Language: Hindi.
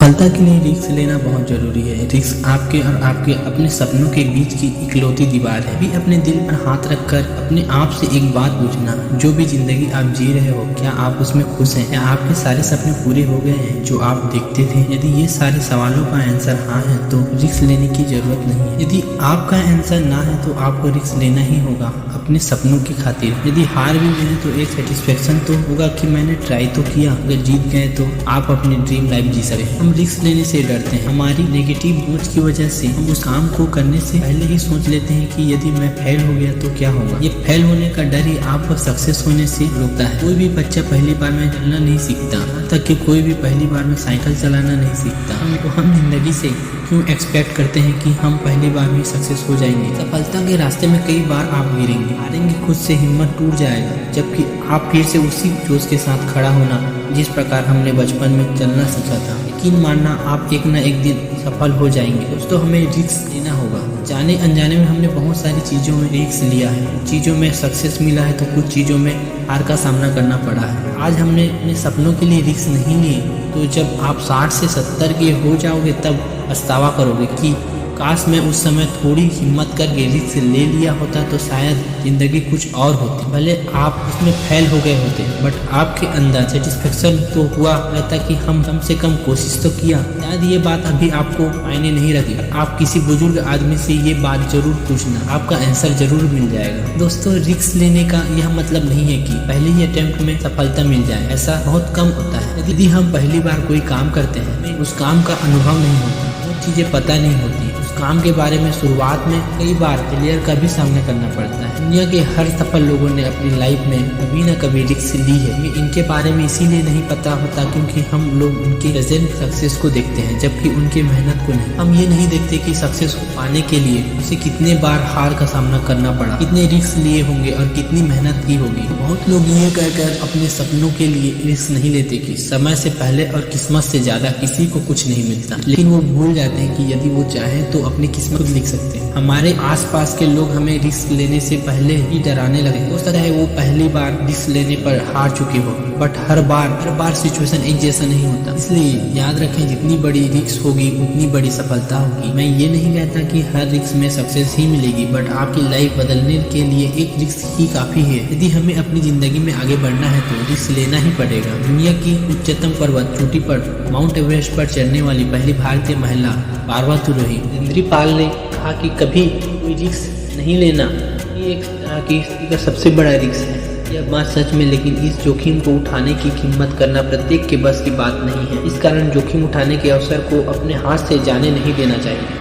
सफलता के लिए रिस्क लेना बहुत जरूरी है। रिस्क आपके और आपके अपने सपनों के बीच की इकलौती दीवार है। भी अपने दिल पर हाथ रखकर अपने आप से एक बात पूछना, जो भी जिंदगी आप जी रहे हो क्या आप उसमें खुश हैं? क्या आपके सारे सपने पूरे हो गए हैं जो आप देखते थे? यदि ये सारे सवालों का आंसर हाँ है तो रिस्क लेने की जरूरत नहीं है। यदि आपका आंसर ना है तो आपको रिस्क लेना ही होगा अपने सपनों की खातिर। यदि हार भी गए तो एक सेटिस्फेक्शन तो होगा कि मैंने ट्राई तो किया। अगर जीत गए तो आप अपनी ड्रीम लाइफ जी सके। हम रिस्क लेने से डरते हैं। हमारी नेगेटिव सोच की वजह से हम उस काम को करने से पहले ही सोच लेते हैं कि यदि मैं फेल हो गया तो क्या होगा। ये फेल होने का डर ही आपको सक्सेस होने से रोकता है। कोई भी बच्चा पहली बार में चलना नहीं सीखता, यहाँ तक कि कोई भी पहली बार में साइकिल चलाना नहीं सीखता। हम जिंदगी से क्यों एक्सपेक्ट करते हैं कि हम पहली बार में सक्सेस हो जाएंगे। सफलता के रास्ते में कई बार आप गिरेंगे, हारेंगे, खुद से हिम्मत टूट जाएगा, जबकि आप फिर से उसी जोश के साथ खड़ा होना जिस प्रकार हमने बचपन में चलना सीखा था। यकीन मानना आप एक न एक दिन सफल हो जाएंगे। दोस्तों हमें रिस्क लेना होगा। जाने अनजाने में हमने बहुत सारी चीज़ों में रिस्क लिया है। कुछ चीज़ों में सक्सेस मिला है तो कुछ चीज़ों में हार का सामना करना पड़ा है। आज हमने अपने सपनों के लिए रिस्क नहीं लिए तो जब आप 60 से 70 के हो जाओगे तब पछतावा करोगे कि काश मैं उस समय थोड़ी हिम्मत करके रिस्क ले लिया होता तो शायद जिंदगी कुछ और होती। भले आप उसमें फेल हो गए होते बट आपके अंदर सेटिस्फेक्शन तो हुआ रहता कि हम कम से कम कोशिश तो किया। शायद ये बात अभी आपको मायने नहीं रखी। आप किसी बुजुर्ग आदमी से ये बात जरूर पूछना, आपका आंसर जरूर मिल जाएगा। दोस्तों रिस्क लेने का यह मतलब नहीं है कि पहले ही अटेम्प्ट में सफलता मिल जाए। ऐसा बहुत कम होता है। यदि हम पहली बार कोई काम करते हैं उस काम का अनुभव नहीं होता, वो चीजें पता नहीं होती, काम के बारे में शुरुआत में कई बार फेलियर का भी सामना करना पड़ता है। दुनिया के हर सफल लोगों ने अपनी लाइफ में कभी न कभी रिस्क ली है। हमें इनके बारे में इसीलिए नहीं पता होता क्योंकि हम लोग उनके प्रेजेंट सक्सेस को देखते हैं जबकि उनके मेहनत को नहीं। हम ये नहीं देखते कि सक्सेस को पाने के लिए उसे कितने बार हार का सामना करना पड़ा, कितने रिस्क लिए होंगे और कितनी मेहनत की होगी। बहुत लोग ये कहकर अपने सपनों के लिए रिस्क नहीं लेते कि समय से पहले और किस्मत से ज्यादा किसी को कुछ नहीं मिलता, लेकिन वो भूल जाते हैं कि यदि वो चाहे तो अपनी किस्मत लिख सकते हैं। हमारे आसपास के लोग हमें रिस्क लेने से पहले ही डराने लगे। हो सकता है वो पहली बार रिस्क लेने पर हार चुके हो बट हर बार सिचुएशन एक जैसा नहीं होता। इसलिए याद रखें जितनी बड़ी रिस्क होगी उतनी बड़ी सफलता होगी। मैं ये नहीं कहता कि हर रिस्क में सक्सेस ही मिलेगी बट आपकी लाइफ बदलने के लिए एक रिस्क ही काफी है। यदि हमें अपनी जिंदगी में आगे बढ़ना है तो रिस्क लेना ही पड़ेगा। दुनिया की उच्चतम पर्वत चोटी पर माउंट एवरेस्ट पर चढ़ने वाली पहली भारतीय महिला पार्वती इंद्रपाल ने कहा कि कभी कोई रिस्क नहीं लेना ये एक तरह की सबसे बड़ा रिस्क है। यह बात सच में, लेकिन इस जोखिम को उठाने की हिम्मत करना प्रत्येक के बस की बात नहीं है। इस कारण जोखिम उठाने के अवसर को अपने हाथ से जाने नहीं देना चाहिए।